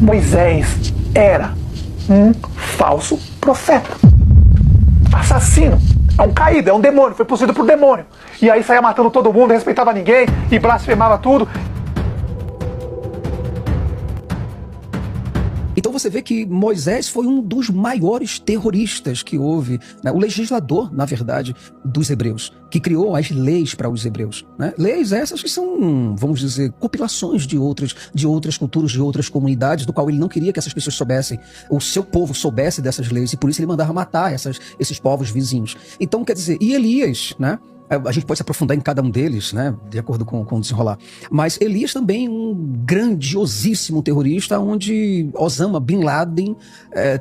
Moisés era um falso profeta. Assassino. É um caído, é um demônio, foi possuído por demônio. E aí saía matando todo mundo, não respeitava ninguém e blasfemava tudo. Então você vê que Moisés foi um dos maiores terroristas que houve, né? O legislador, na verdade, dos hebreus, que criou as leis para os hebreus, né? Leis essas que são, vamos dizer, compilações de outras culturas, de outras comunidades, do qual ele não queria que essas pessoas soubessem, o seu povo soubesse dessas leis, e por isso ele mandava matar esses povos vizinhos. Então, quer dizer, e Elias, né? A gente pode se aprofundar em cada um deles, né, de acordo com o desenrolar. Mas Elias também um grandiosíssimo terrorista, onde Osama Bin Laden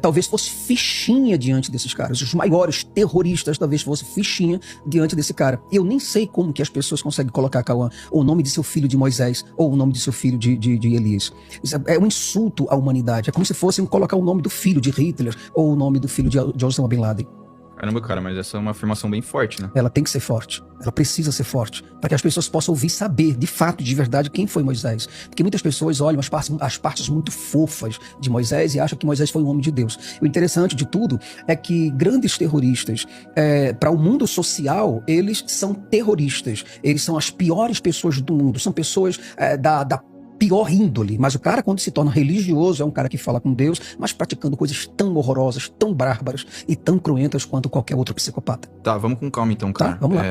talvez fosse fichinha diante desses caras. Os maiores terroristas talvez fosse fichinha diante desse cara. Eu nem sei como que as pessoas conseguem colocar, Cauã, o nome de seu filho de Moisés ou o nome de seu filho de Elias. Isso é um insulto à humanidade. É como se fossem colocar o nome do filho de Hitler ou o nome do filho de Osama Bin Laden. Caramba, cara, mas essa é uma afirmação bem forte, né? Ela tem que ser forte. Ela precisa ser forte. Para que as pessoas possam ouvir saber, de fato, de verdade, quem foi Moisés. Porque muitas pessoas olham as partes muito fofas de Moisés e acham que Moisés foi um homem de Deus. O interessante de tudo é que grandes terroristas, para o mundo social, eles são terroristas. Eles são as piores pessoas do mundo. São pessoas da pior índole, mas o cara, quando se torna religioso, é um cara que fala com Deus, mas praticando coisas tão horrorosas, tão bárbaras e tão cruentas quanto qualquer outro psicopata. Tá, vamos com calma então, cara. Tá, vamos lá.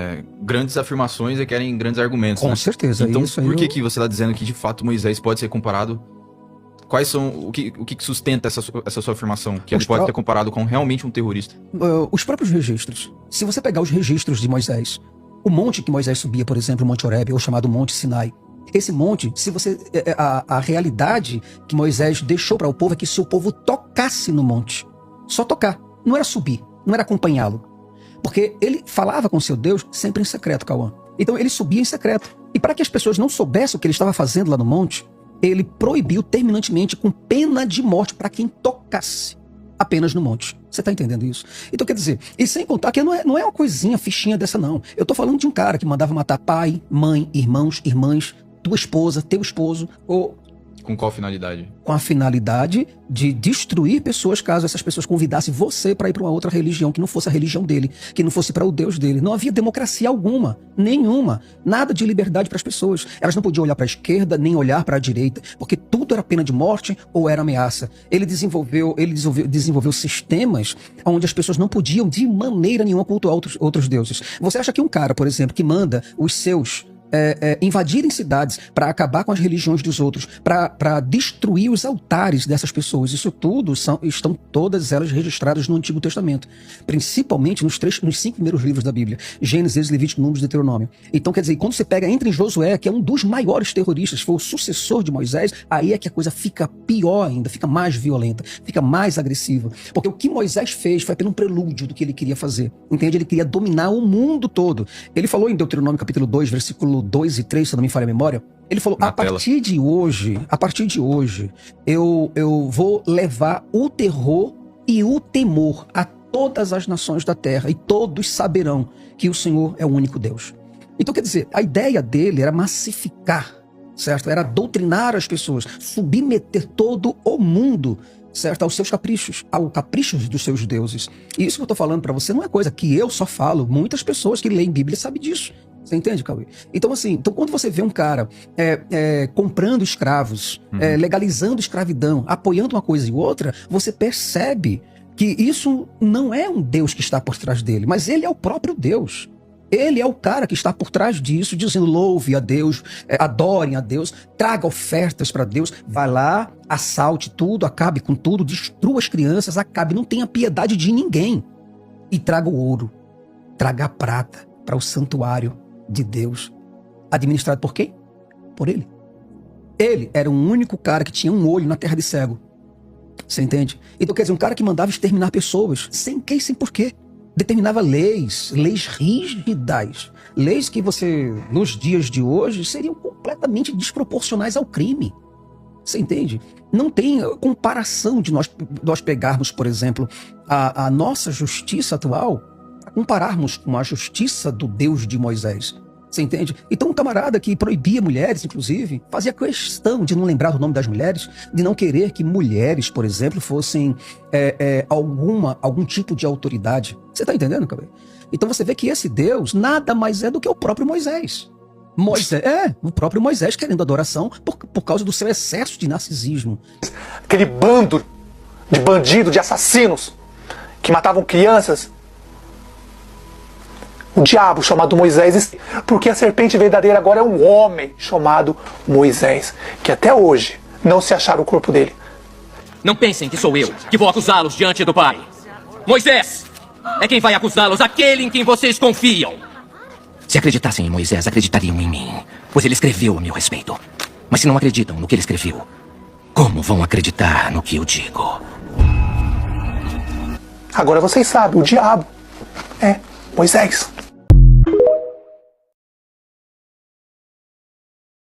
Grandes afirmações requerem grandes argumentos, Com né? certeza. Então, isso por que você está dizendo que de fato Moisés pode ser comparado? Quais são, o que sustenta essa sua afirmação? Que ele pode ser comparado com realmente um terrorista? Os próprios registros. Se você pegar os registros de Moisés, o monte que Moisés subia, por exemplo, o Monte Horebe, ou chamado Monte Sinai, esse monte, se você a realidade que Moisés deixou para o povo é que se o povo tocasse no monte, só tocar, não era subir, não era acompanhá-lo, porque ele falava com seu Deus sempre em secreto, Cauã. Então ele subia em secreto. E para que as pessoas não soubessem o que ele estava fazendo lá no monte, ele proibiu terminantemente, com pena de morte, para quem tocasse apenas no monte. Você tá entendendo isso? Então, quer dizer, e sem contar que não é uma coisinha, fichinha dessa, não. Eu tô falando de um cara que mandava matar pai, mãe, irmãos, irmãs, tua esposa, teu esposo, ou... Com qual finalidade? Com a finalidade de destruir pessoas, caso essas pessoas convidassem você para ir para uma outra religião, que não fosse a religião dele, que não fosse para o Deus dele. Não havia democracia alguma, nenhuma, nada de liberdade para as pessoas. Elas não podiam olhar para a esquerda, nem olhar para a direita, porque tudo era pena de morte ou era ameaça. Ele desenvolveu sistemas onde as pessoas não podiam de maneira nenhuma cultuar outros deuses. Você acha que um cara, por exemplo, que manda os seus invadirem cidades para acabar com as religiões dos outros, para destruir os altares dessas pessoas, isso tudo estão todas elas registradas no Antigo Testamento, principalmente nos 5 primeiros livros da Bíblia, Gênesis, Levítico, Números e Deuteronômio. Então, quer dizer, quando você pega em Josué, que é um dos maiores terroristas, foi o sucessor de Moisés, aí é que a coisa fica pior ainda, fica mais violenta, fica mais agressiva, porque o que Moisés fez foi apenas um prelúdio do que ele queria fazer, entende? Ele queria dominar o mundo todo. Ele falou em Deuteronômio capítulo 2, versículo 2 e 3, se eu não me falha a memória, ele falou, a partir de hoje, eu vou levar o terror e o temor a todas as nações da terra, e todos saberão que o Senhor é o único Deus. Então, quer dizer, a ideia dele era massificar, certo? Era doutrinar as pessoas, submeter todo o mundo, certo, aos seus caprichos, aos caprichos dos seus deuses. E isso que eu tô falando para você não é coisa que eu só falo, muitas pessoas que leem Bíblia sabem disso. Você entende, Cauê? Então, assim, quando você vê um cara comprando escravos, legalizando escravidão, apoiando uma coisa e outra, você percebe que isso não é um Deus que está por trás dele, mas ele é o próprio Deus. Ele é o cara que está por trás disso, dizendo louve a Deus, adorem a Deus, traga ofertas para Deus, vai lá, assalte tudo, acabe com tudo, destrua as crianças, acabe, não tenha piedade de ninguém. E traga o ouro, traga a prata para o santuário de Deus, administrado por quem? Por ele. Ele era o único cara que tinha um olho na terra de cego. Você entende? Então, quer dizer, um cara que mandava exterminar pessoas, sem quem, sem porquê. Determinava leis rígidas, leis que você, nos dias de hoje, seriam completamente desproporcionais ao crime. Você entende? Não tem comparação de nós pegarmos, por exemplo, a nossa justiça atual, compararmos com a justiça do Deus de Moisés. Você entende? Então um camarada que proibia mulheres, inclusive, fazia questão de não lembrar o nome das mulheres, de não querer que mulheres, por exemplo, fossem algum tipo de autoridade. Você tá entendendo, cabelo? Então você vê que esse Deus nada mais é do que o próprio Moisés. O próprio Moisés querendo adoração por causa do seu excesso de narcisismo. Aquele bando de bandidos, de assassinos, que matavam crianças. O diabo chamado Moisés, porque a serpente verdadeira agora é um homem chamado Moisés, que até hoje não se acharam o corpo dele. Não pensem que sou eu que vou acusá-los diante do Pai. Moisés é quem vai acusá-los, aquele em quem vocês confiam. Se acreditassem em Moisés, acreditariam em mim, pois ele escreveu a meu respeito. Mas se não acreditam no que ele escreveu, como vão acreditar no que eu digo? Agora vocês sabem, o diabo é Moisés.